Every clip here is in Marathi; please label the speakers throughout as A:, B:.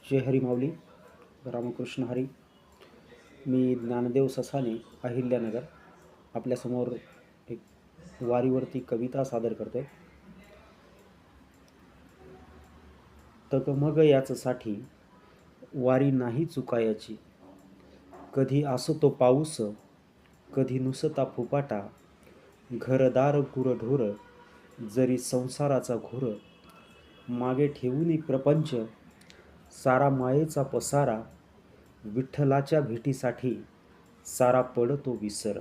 A: जय हरी माऊली. रामकृष्ण हरी. मी ज्ञानदेव ससाने, अहिल्यानगर, आपल्यासमोर एक वारीवरती कविता सादर करतोय. तगमग याचसाठी वारी नाही चुकायची. कधी असतो पाऊस, कधी नुसता फुपाटा. घरदार गुरढोर, जरी संसाराचा घोर. मागे ठेवून प्रपंच, सारा मायेचा पसारा. विठ्ठलाच्या भेटीसाठी सारा पडतो विसर.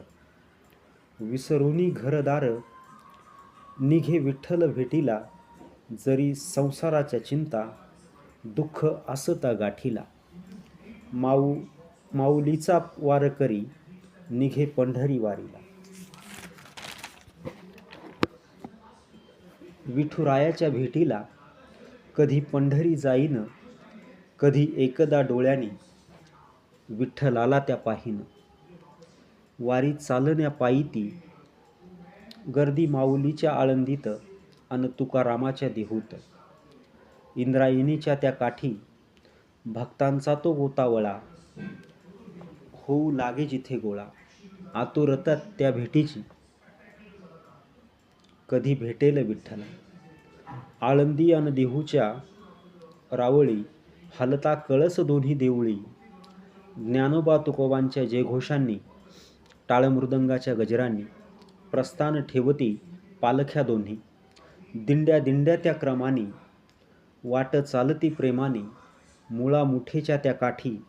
A: विसरूनी घरदार, निघे विठ्ठल भेटीला. जरी संसाराच्या चिंता, दुःख असता गाठीला. माऊलीचा वारकरी, निघे पंढरी वारीला. विठुरायाच्या भेटीला कधी पंढरी जाईन. कधी एकदा डोळ्याने विठ्ठलाला त्या पाहीन. वारी चालण्या पायी ती, गर्दी माऊलीच्या आळंदीत अन तुकारामाच्या देहूत. इंद्रायणीच्या त्या काठी, भक्तांचा तो गोतावळा. होऊ लागे जिथे गोळा, आतुरता त्या भेटीची. कधी भेटेल विठ्ठला. आळंदी अन देहूच्या रावळी, हलता कळस दोन्ही देवळी. ज्ञानोबा तुकोबांच्या जयघोषांनी, टाळमृदंगाच्या गजरांनी. प्रस्थान ठेवती पालख्या दोन्ही, दिंड्या दिंड्या त्या क्रमाने. वाट चालती प्रेमाने, मुळा मुठेच्या त्या काठी.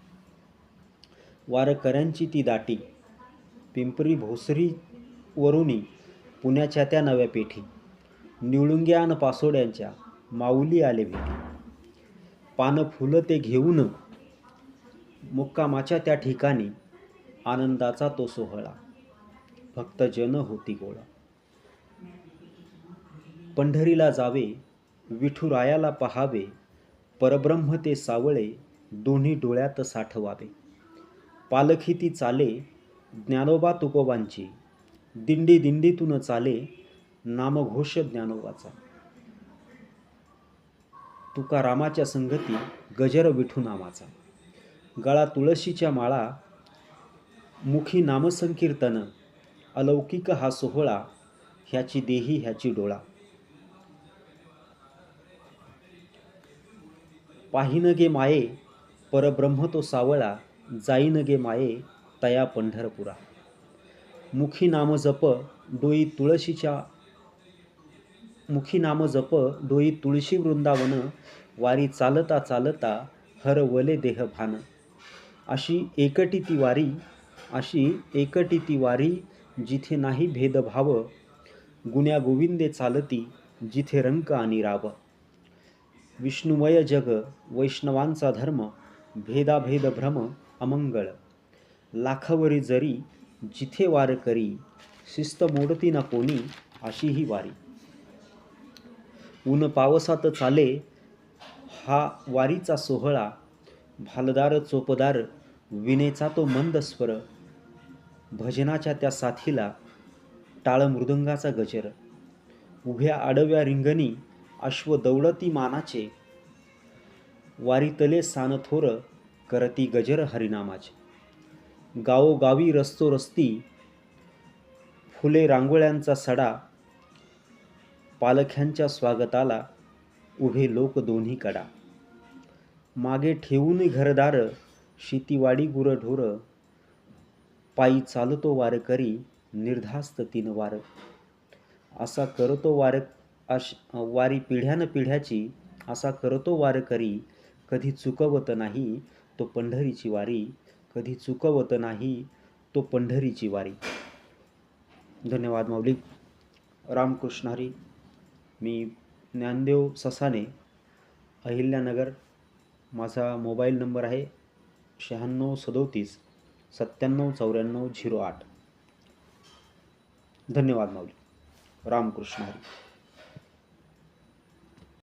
A: वारकऱ्यांची ती दाटी, पिंपरी भोसरी वरुनी. पुण्याच्या त्या नव्या पेठी, निवळुंग्या अन पासोड्यांच्या. माऊली आले भेटी. पान फुलं ते घेऊन, मुक्कामाच्या त्या ठिकाणी. आनंदाचा तो सोहळा, भक्तजन होती गोळा. पंढरीला जावे, विठुरायाला पहावे. परब्रह्म ते सावळे, दोन्ही डोळ्यात साठवावे. पालखी ती चाले, ज्ञानोबा तुकोबांची. दिंडी दिंडीतून चाले, नामघोष ज्ञानोबाचा. तुकारामाच्या संगती, गजर विठू नामाचा. गळा तुळशीच्या माळा, मुखी नामसंकीर्तन. अलौकिक हा सोहळा, ह्याची देही ह्याची डोळा. पाहिन गे माये, परब्रह्म तो सावळा. जाईन गे माये, तया पंढरपुरा. मुखी नाम जप, डोई तुळशी वृंदावन. वारी चालता चालता, हरवले देह भान. अशी एकटी ती वारी, जिथे नाही भेदभाव. गुण्या गोविंदे चालती, जिथे रंक आणि राव. विष्णुमय जग, वैष्णवांचा धर्म. भेदाभेद भ्रम, अमंगळ. लाखावरी जरी, जिथे वार करी. शिस्त मोडती ना कोणी, अशी ही वारी. ऊन पावसात चाले, हा वारीचा सोहळा. भालदार चोपदार, विनेचा तो मंद स्वर. भजनाच्या त्या साथीला, टाळ मृदंगाचा गजर. उभ्या आडव्या रिंगणी, अश्व दौडती मानाचे. वारीतले सानथोर, करती गजर हरिनामाचे. गावोगावी रस्तोरस्ती, फुले रांगोळ्यांचा सडा. पालख्यांच्या स्वागताला, उभे लोक दोन्ही कडा. मागे ठेवून घरदार, शेतीवाडी गुरढोर. पायी चालतो वारकरी, निर्धास्त तीन वार. असा करतो वारी पिढ्यान पिढ्याची. असा करतो वारकरी, कधी चुकवत नाही तो पंढरीची वारी. कधी चुकवत नाही तो पंढरीची वारी. धन्यवाद माऊली. रामकृष्ण हरी. मी ज्ञानदेव ससाने, अहिल्यानगर. माझा मोबाईल नंबर आहे 9637 979408. धन्यवाद माऊली. रामकृष्ण हरी.